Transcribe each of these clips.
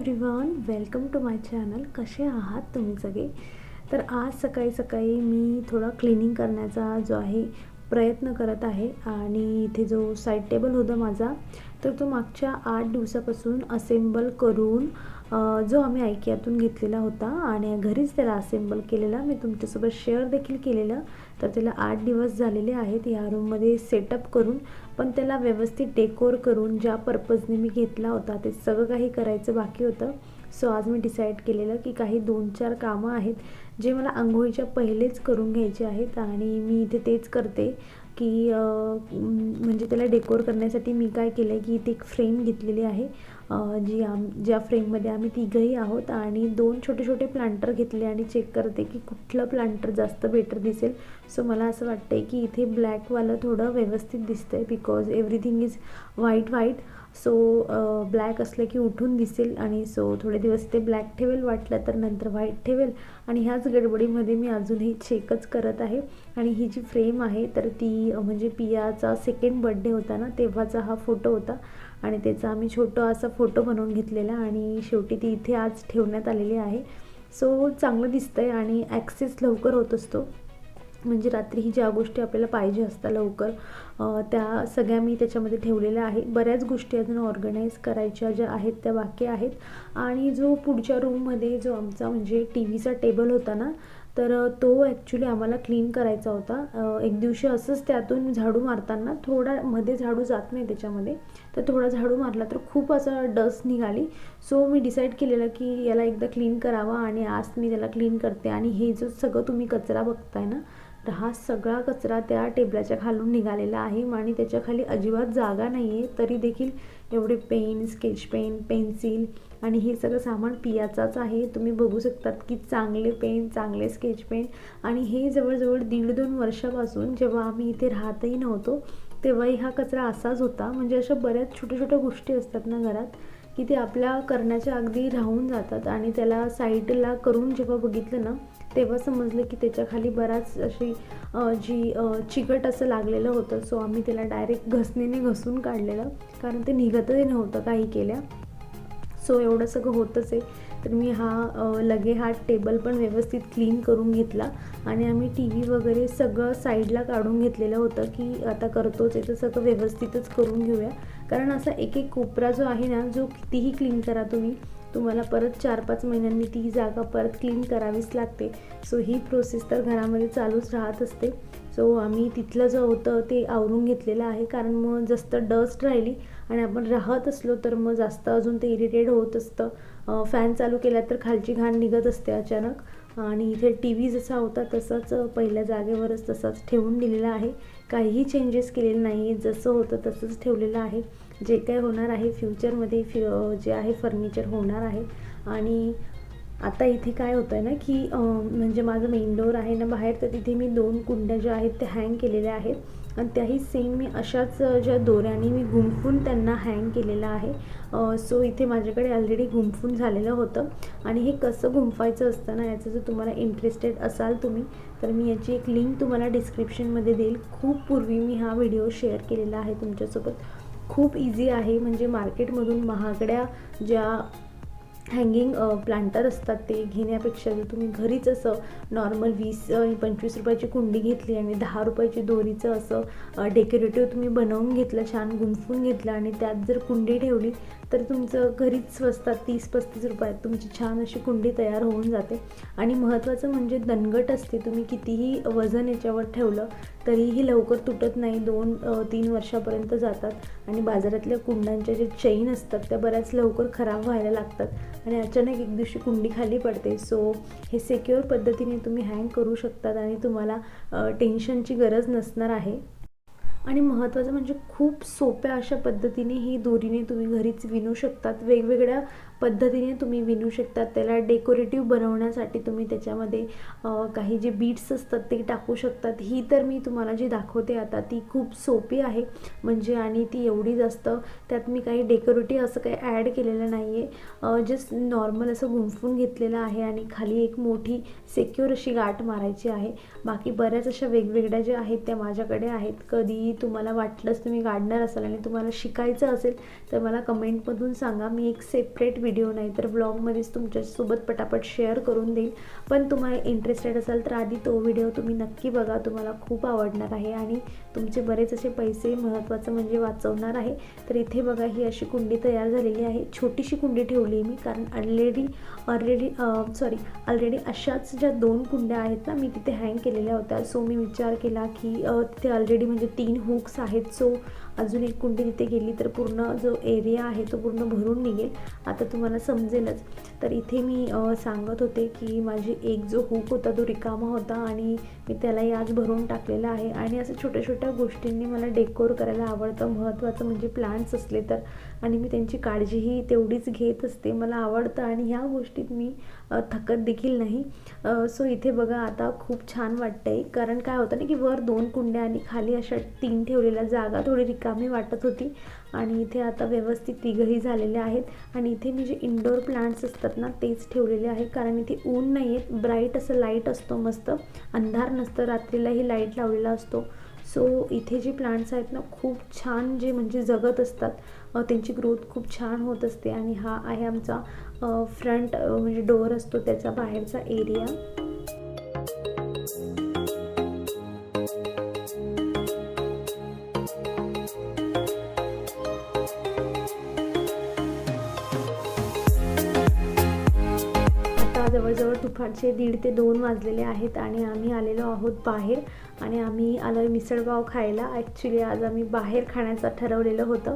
Everyone, welcome to my channel. कसे आहात तुम्ही सगळे? तर आज सकाळी सकाळी मी थोडा क्लिनिंग करण्याचा जो आहे प्रयत्न करत आहे. आणि इथे जो साईड टेबल होता माझा, तर तो मागच्या 8 दिवसापासून असेंबल करून जो आम्ही IKEAतून घेतलेला होता आणि घरीच त्याला असेंबल केलेला मी तुमच्यासोबत शेअर देखील केलेलं. तर त्याला 8 दिवस झालेले आहेत या रूममध्ये सेटअप करून, पण त्याला व्यवस्थित डेकोर करून ज्या पर्पजने मी घेतला होता ते सगळं काही करायचं बाकी होतं. सो आज मी डिसाईड केलेलं की काही 2-4 कामं आहेत जे मला अंघोळीच्या पहिलेच करून घ्यायचे आहेत आणि मी इथे तेच करते की म्हणजे त्याला डेकोर करण्यासाठी मी काय केलं आहे की इथे एक फ्रेम घेतलेली आहे, ज्या फ्रेममध्ये आम्ही तिघंही आहोत आणि 2 छोटे छोटे प्लांटर घेतले आणि चेक करते की कुठलं प्लांटर जास्त बेटर दिसेल. सो मला असं वाटतं आहे की इथे ब्लॅकवालं थोडं व्यवस्थित दिसतं आहे because everything is white. So black असलं की उठून दिसेल आणि सो थोडे दिवस ते ब्लॅक ठेवेल, वाटलं तर नंतर व्हाईट ठेवेल. आणि ह्याच गडबडीमध्ये मी अजूनही चेकच करत आहे. आणि ही जी फ्रेम आहे तर ती म्हणजे पियाचा 2nd बर्थडे होता ना, तेव्हाचा हा फोटो होता आणि त्याचा आम्ही छोटा असा फोटो बनवून घेतलेला आणि शेवटी ती इथे आज ठेवण्यात आलेली आहे. सो चांगलं दिसतं आहे आणि ॲक्सेस लवकर होत असतो. म्हणजे रात्रीही ज्या गोष्टी आपल्याला पाहिजे असतात लवकर त्या सगळ्या मी त्याच्यामध्ये ठेवलेल्या आहे. बऱ्याच गोष्टी अजून ऑर्गनाईज करायच्या ज्या आहेत त्या बाकी आहेत. आणि जो पुढच्या रूममध्ये जो आमचा म्हणजे TVचा टेबल होता ना, तर तो ॲक्च्युली आम्हाला क्लीन करायचा होता. एक दिवशी असंच त्यातून झाडू मारताना थोडा मध्ये झाडू जात नाही त्याच्यामध्ये, तर थोडा झाडू मारला तर खूप असं डस्ट निघाली. सो मी डिसाईड केलेलं की याला एकदा क्लीन करावा आणि आज मी त्याला क्लीन करते. आणि हे जो सगळं तुम्ही कचरा बघताय ना, तर हा सगळा कचरा त्या टेबलाच्या खालून निघालेला आहे आणि त्याच्या खाली अजिबात जागा नाही आहे. तरी देखील एवढे पेन, स्केच पेन, पेन्सिल आणि हे सगळं सामान पियाचाच आहे. तुम्ही बघू शकतात की चांगले पेन, चांगले स्केच पेन. आणि हे जवळजवळ 1.5-2 वर्षापासून जेव्हा आम्ही इथे राहतही नव्हतो तेव्हाही हा कचरा असाच होता. म्हणजे अशा बऱ्याच छोट्या छोट्या गोष्टी असतात ना घरात की ते आपल्या करण्याच्या अगदी राहून जातात आणि त्याला साईडला करून जेव्हा बघितलं ना तेव्हा समजलं की त्याच्या खाली बराच अशी चिकट असं लागलेलं होतं. सो आम्ही त्याला डायरेक्ट घसणीने घसून काढलेलं, कारण ते निघतही नव्हतं काही केल्या. सो एवढं सगळं होतंच आहे. तर मी हा टेबल पण व्यवस्थित क्लीन करून घेतला आणि आम्ही TV वगैरे सगळं साईडला काढून घेतलेलं होतं की आता करतोच आहे तर सगळं व्यवस्थितच करून घेऊया. कारण असा एक कोपरा जो आहे ना, जो कितीही क्लीन करा तुम्हाला परत 4-5 महिन्यांनी ती जागा परत क्लीन करावीच लागते. सो ही प्रोसेस तर घरामध्ये चालूच राहत असते. सो आम्ही तिथलं जे होतं ते आवरून घेतलेलं आहे, कारण मग जास्त डस्ट राहिली आणि आपण राहत असलो तर मग जास्त अजून ते इरिटेट होत असतं. फॅन चालू केला तर खालची घाण निघत असते अचानक. आणि इथे TV जसा होता तसाच पहिल्या जागेवरच तसाच ठेवून दिलेला आहे. काहीही चेंजेस केलेले नाही, जसं होतं तसंच ठेवलेलं आहे. जे काय होणार आहे फ्युचरमध्ये जे आहे फर्निचर होणार आहे. आणि आता इथे काय होतं आहे ना की म्हणजे माझं मेन डोअर आहे ना बाहेर, तर तिथे मी 2 कुंड्या ज्या आहेत त्या हँग केलेल्या आहेत आणि त्याही सेम मी अशाच ज्या दोऱ्याने मी गुंफून त्यांना हँग केलेलं आहे. सो इथे माझ्याकडे ऑलरेडी गुंफून झालेलं होतं. आणि हे कसं गुंफायचं असतं ना, याचं जर तुम्हाला इंटरेस्टेड असाल तुम्ही, तर मी याची एक लिंक तुम्हाला डिस्क्रिप्शनमध्ये देईल. खूप पूर्वी मी हा व्हिडिओ शेअर केलेला आहे तुमच्यासोबत. खूप इझी आहे. म्हणजे मार्केटमधून महागड्या ज्या हँगिंग प्लांटर असतात ते घेण्यापेक्षा जर तुम्ही घरीच असं नॉर्मल 20-25 रुपयाची कुंडी घेतली आणि 10 रुपयाची दोरीचं असं डेकोरेटिव्ह तुम्ही बनवून घेतलं, छान गुंफून घेतलं आणि त्यात जर कुंडी ठेवली तर तुमचं घरीच स्वस्तात 30-35 रुपयात तुमची छान अशी कुंडी तयार होऊन जाते. आणि महत्त्वाचं म्हणजे दणकट असते. तुम्ही कितीही वजन याच्यावर ठेवलं तरीही लवकर तुटत नाही, 2-3 वर्षापर्यंत जातात. आणि बाजारातल्या कुंड्यांच्या जे चेन असतात त्या बऱ्याच लवकर खराब व्हायला लागतात आणि अचानक एक दिवशी कुंडी खाली पडते. सो हे सिक्युअर पद्धतीने तुम्ही हँग करू शकतात आणि तुम्हाला टेन्शनची गरज नसणार आहे. आणि महत्त्वाचं म्हणजे खूप सोप्या अशा पद्धतीने ही दोरीने तुम्ही घरीच विणू शकतात. वेगवेगळ्या पद्धतीने तुम्ही विणू शकतात. त्याला डेकोरेटिव्ह बनवण्यासाठी तुम्ही त्याच्यामध्ये काही जे बीड्स असतात ते टाकू शकतात. ही तर मी तुम्हाला जी दाखवते आता ती खूप सोपी आहे म्हणजे, आणि ती एवढी जास्त त्यात मी काही डेकोरेटिव्ह असं काही ॲड केलेलं नाही आहे. जस्ट नॉर्मल असं गुंफून घेतलेलं आहे आणि खाली एक मोठी सिक्युअर अशी गाठ मारायची आहे. बाकी बऱ्याच अशा वेगवेगळ्या ज्या आहेत त्या माझ्याकडे आहेत. कधी तुम्हाला वाटलंच तुम्ही गार्डनर असाल आणि तुम्हाला शिकायचं असेल तर मला कमेंटमधून सांगा. मी एक सेपरेट व्हिडिओ नाही तर व्लॉगमध्येच तुमच्यासोबत पटापट शेअर करून देईल, पण तुम्हाला इंटरेस्टेड असाल तर आधी तो व्हिडिओ तुम्ही नक्की बघा, तुम्हाला खूप आवडणार आहे आणि तुमचे बरेच असे पैसे महत्त्वाचं म्हणजे वाचवणार आहे. तर इथे बघा ही अशी कुंडी तयार झालेली आहे. छोटीशी कुंडी ठेवली मी, कारण ऑलरेडी अशाच ज्या 2 कुंड्या आहेत ना मी तिथे हँग केलेल्या होत्या. सो मी विचार केला की तिथे ऑलरेडी म्हणजे 3 हुक्स आहेत. सो अजून एक कुंडी तिथे गेली तर पूर्ण जो एरिया आहे तो पूर्ण भरून निघेल. आता तुम्हाला समजेलच. तर इथे मी सांगत होते की माझी एक जो हुक होता तो रिकामा होता आणि मी त्यालाही आज भरून टाकलेला आहे. आणि असं छोट्या छोट्या गोष्टींनी मला डेकोर करायला आवडतं, महत्त्वाचं म्हणजे प्लांट्स असले तर, आणि मी त्यांची काळजीही तेवढीच घेत असते. मला आवडतं आणि ह्या गोष्टीत मी थकत देखील नाही. सो इथे बघा आता खूप छान वाटतंय, कारण काय होतं ना की वर 2 कुंड्या आणि खाली अशा 3 ठेवलेल्या, जागा थोडी रिकामी वाटत होती. आणि इथे आता व्यवस्थित तिघंही झालेले आहेत. आणि इथे मी जे इंडोर प्लांट्स असतात ना तेच ठेवलेले आहे, कारण इथे ऊन नाही आहे, ब्राईट असं लाईट असतो, मस्त अंधार नसतं, रात्रीलाही लाईट लावलेला असतो. सो इथे जे प्लांट्स आहेत ना खूप छान जे म्हणजे जगत असतात, त्यांची ग्रोथ खूप छान होत असते. आणि हा आहे आमचा फ्रंट म्हणजे डोअर असतो त्याचा बाहेरचा एरिया. जवळजवळ दुपारचे 1:30 ते 2 वाजलेले आहेत आणि आम्ही आलेलो आहोत बाहेर. आणि आम्ही आलो आहे मिसळपाव खायला. ॲक्च्युली आज आम्ही बाहेर खाण्याचं ठरवलेलं होतं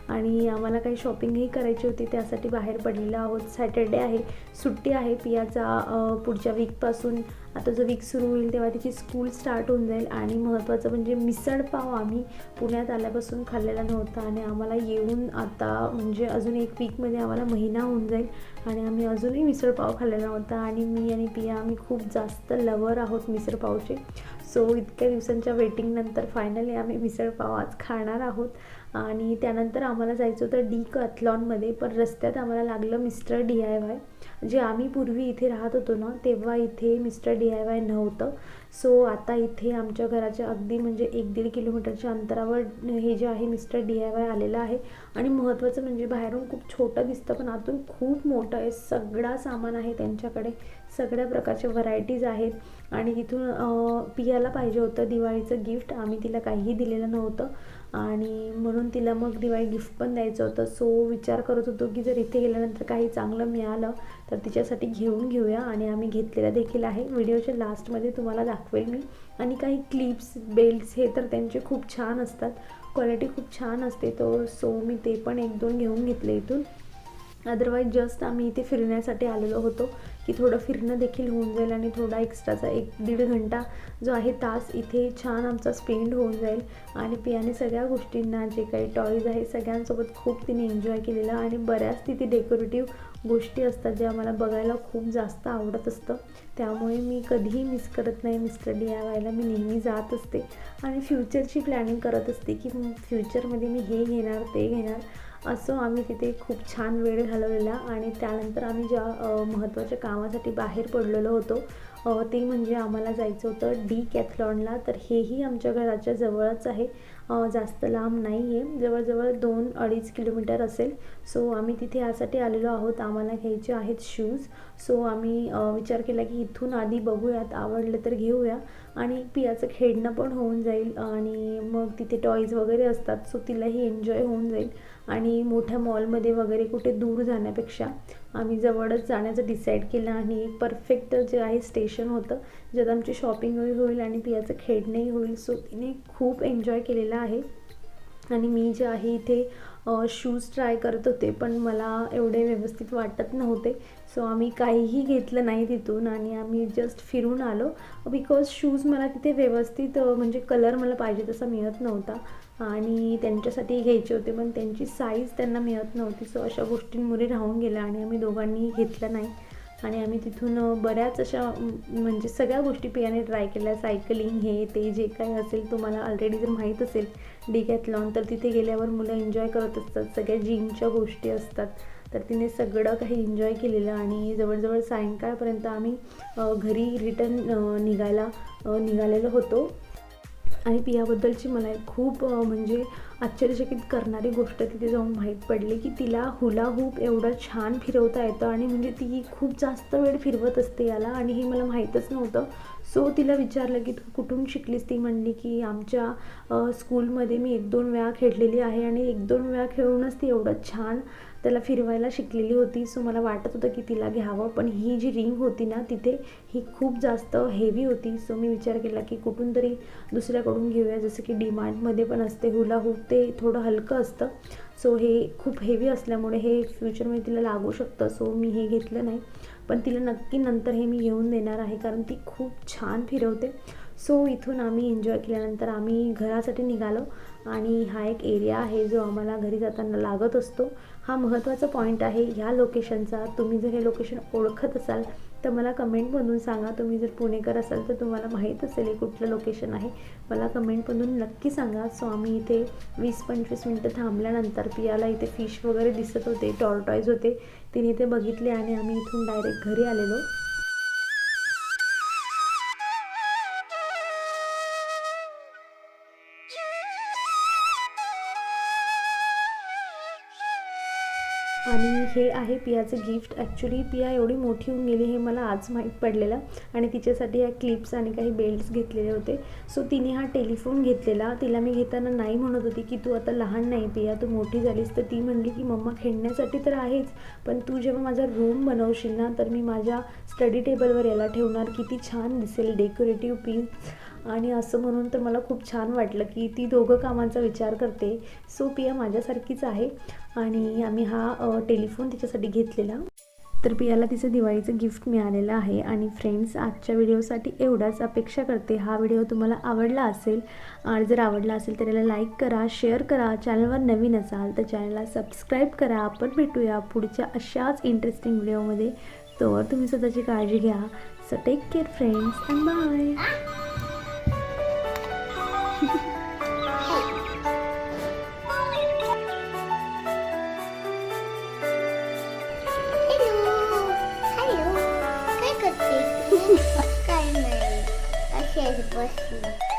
आणि आम्हाला काही शॉपिंगही करायची होती, त्यासाठी बाहेर पडलेलो आहोत. सॅटर्डे आहे, सुट्टी आहे पियाचा. पुढच्या वीकपासून आता जो वीक सुरू होईल तेव्हा तिची स्कूल स्टार्ट होऊन जाईल. आणि महत्त्वाचं म्हणजे मिसळपाव आम्ही पुण्यात आल्यापासून खाल्लेला नव्हता आणि आम्हाला येऊन आता म्हणजे अजून 1 वीकमध्ये आम्हाला महिना होऊन जाईल आणि आम्ही अजूनही मिसळपाव खाल्लेला नव्हता. आणि मी आणि पिया आम्ही खूप जास्त लवर आहोत मिसळपावचे. सो इतक्या दिवसांच्या वेटिंगनंतर फायनली आम्ही मिसळपाव आज खाणार आहोत. आणि त्यानंतर आम्हाला जायचं होतं डिकॅथलॉनमध्ये, पण रस्त्यात आम्हाला लागलं मिस्टर DIY. जे आम्ही पूर्वी इथे राहत होतो ना तेव्हा इथे मिस्टर DIY नव्हतं. सो आता इथे आमच्या घराच्या अगदी म्हणजे 1-1.5 किलोमीटरच्या अंतरावर हे जे आहे मिस्टर DIY आलेलं आहे. आणि महत्त्वाचं म्हणजे बाहेरून खूप छोटं दिसतं पण आतून खूप मोठं आहे. सगळा सामान आहे त्यांच्याकडे, सगळ्या प्रकारच्या व्हरायटीज आहेत. आणि तिथून पियाला पाहिजे होतं दिवाळीचं गिफ्ट, आम्ही तिला काहीही दिलेलं नव्हतं आणि म्हणून तिला मग दिवाळी गिफ्ट पण द्यायचं होतं. सो विचार करत होतो की जर इथे गेल्यानंतर काही चांगलं मिळालं तर तिच्यासाठी घेऊन घेऊया आणि आम्ही घेतलेलं देखील आहे. व्हिडिओच्या लास्टमध्ये तुम्हाला दाखवेल मी. आणि काही क्लिप्स, बेल्ट्स हे तर त्यांचे खूप छान असतात, क्वालिटी खूप छान असते. सो मी ते पण 1-2 घेऊन घेतले इथून. अदरवाईज जस्ट आम्ही इथे फिरण्यासाठी आलेलो होतो की थोडं फिरणं देखील होऊन जाईल आणि थोडा एक्स्ट्राचा 1-1.5 घंटा जो आहे तास इथे छान आमचा स्पेंड होऊन जाईल. आणि पियाने सगळ्या गोष्टींना जे काही टॉईज आहे सगळ्यांसोबत खूप तिने एन्जॉय केलेला. आणि बऱ्याच तिथे डेकोरेटिव्ह गोष्टी असतात ज्या मला बघायला खूप जास्त आवडत असतं, त्यामुळे मी कधीही मिस करत नाही मिस्टर DIYला. मी नेहमी जात असते आणि फ्युचरची प्लॅनिंग करत असते की फ्युचरमध्ये मी हे घेणार ते घेणार. असं आम्ही तिथे खूप छान वेळ घालवलेला. आणि त्यानंतर आम्ही ज्या महत्त्वाच्या कामासाठी बाहेर पडलेलो होतो ते म्हणजे आम्हाला जायचं होतं डिकॅथलॉनला. तर हेही आमच्या घराच्या जवळच आहे, जास्त लांब नाही आहे, जवळजवळ 2-2.5 किलोमीटर असेल. सो आम्ही तिथे यासाठी आलेलो आहोत, आम्हाला घ्यायचे आहेत शूज. सो आम्ही विचार केला की इथून आधी बघूयात, आवडलं तर घेऊया आणि पियाचं खेळणं पण होऊन जाईल आणि मग तिथे टॉईज वगैरे असतात सो तिलाही एन्जॉय होऊन जाईल. आणि मोठ्या मॉलमध्ये वगैरे कुठे दूर जाण्यापेक्षा आम्ही जवळच जाण्याचं डिसाईड केलं आणि एक परफेक्ट जे आहे स्टेशन होतं ज्यात आमची शॉपिंगही होईल आणि पियाचं खेळणंही होईल. सो तिने खूप एन्जॉय केलेलं आहे. आणि मी जे आहे इथे शूज ट्राय करत होते पण मला एवढे व्यवस्थित वाटत नव्हते. सो आम्ही काहीही घेतलं नाही तिथून आणि आम्ही जस्ट फिरून आलो बिकॉज शूज मला तिथे व्यवस्थित म्हणजे कलर मला पाहिजे तसा मिळत नव्हता आणि त्यांच्यासाठी घ्यायचे होते पण त्यांची साईज त्यांना मिळत नव्हती. सो अशा गोष्टींमुळे राहून गेल्या आणि आम्ही दोघांनीही घेतलं नाही. आणि आम्ही तिथून बऱ्याच अशा म्हणजे सगळ्या गोष्टी पियाने ट्राय केल्या, सायकलिंग हे ते जे काही असेल तुम्हाला ऑलरेडी जर माहीत असेल डिकॅथलॉन तर तिथे गेल्यावर मुलं एन्जॉय करत असतात, सगळ्या जिमच्या गोष्टी असतात. तर तिने सगळं काही एन्जॉय केलेलं आणि जवळजवळ सायंकाळपर्यंत आम्ही घरी रिटर्न निघालेलो होतो. आणि पियाबद्दलची मला एक खूप म्हणजे आश्चर्यचकित करणारी गोष्ट तिथे जाऊन माहीत पडली की तिला हुला हूप एवढं छान फिरवता येतं आणि म्हणजे ती खूप जास्त वेळ फिरवत असते याला आणि हे मला माहीतच नव्हतं. सो तिला विचारलं की तू कुठून शिकलीस? ती म्हणली की आमच्या स्कूलमध्ये मी 1-2 वेळा खेळलेली आहे आणि 1-2 वेळा खेळूनच ती एवढं छान त्याला फिरवायला शिकलेली होती. सो मला वाटत होतं की तिला घ्यावं, पण ही जी रिंग होती ना तिथे ही खूप जास्त हेवी होती. सो मी विचार केला की कुठून तरी दुसऱ्याकडून घेऊया, जसं की डीमार्टमध्ये पण असते हुला हूप, ते थोडं हलकं असतं. सो हे खूप हेवी असल्यामुळे हे फ्युचरमध्ये तिला लागू शकतं. सो मी हे घेतलं नाही, पण तिला नक्की नंतर हे मी घेऊन देणार आहे कारण ती खूप छान फिरवते. सो इथून आम्ही एन्जॉय केल्यानंतर आम्ही घरासाठी निघालो आणि हा एक एरिया आहे जो आम्हाला घरी जाताना लागत असतो. हा महत्त्वाचा पॉईंट आहे ह्या लोकेशनचा. तुम्ही जर हे लोकेशन ओळखत असाल तर मला कमेंटमधून सांगा. तुम्ही जर पुणेकर असाल तर तुम्हाला माहीत असेल हे कुठलं लोकेशन आहे, मला कमेंटमधून नक्की सांगा. सो आम्ही इथे 20-25 मिनटं थांबल्यानंतर पियाला इथे फिश वगैरे दिसत होते, टॉर्टॉईज होते, तिने ते बघितले आणि आम्ही इथून डायरेक्ट घरी आलेलो. आणि हे आहे पियाचं गिफ्ट. ॲक्च्युली पिया एवढी मोठी होऊन गेली हे मला आज माहीत पडलेलं आणि तिच्यासाठी या क्लिप्स आणि काही बेल्ट्स घेतलेले होते. सो तिने हा टेलिफोन घेतलेला. तिला मी घेताना नाही म्हणत होती की तू आता लहान नाही पिया, तू मोठी झालीस. तर ती म्हणली की मम्मा खेळण्यासाठी तर आहेच, पण तू जेव्हा माझा रूम बनवशील ना तर मी माझ्या स्टडी टेबलवर याला ठेवणार, किती छान दिसेल, डेकोरेटिव्ह पीस. आणि असं म्हणून तर मला खूप छान वाटलं की ती दोघं कामांचा विचार करते. सो पिया माझ्यासारखीच आहे आणि आम्ही हा टेलिफोन तिच्यासाठी घेतलेला. तर पियाला तिचं दिवाळीचं गिफ्ट मिळालेलं आहे. आणि फ्रेंड्स, आजच्या व्हिडिओसाठी एवढाच. अपेक्षा करते हा व्हिडिओ तुम्हाला आवडला असेल आणि जर आवडला असेल तर याला लाईक करा, शेअर करा. चॅनलवर नवीन असाल तर चॅनलला सबस्क्राईब करा. आपण भेटूया पुढच्या अशाच इंटरेस्टिंग व्हिडिओमध्ये. तोवर तुम्ही स्वतःची काळजी घ्या. So take care friends and bye. काय नाही, अशी बसली.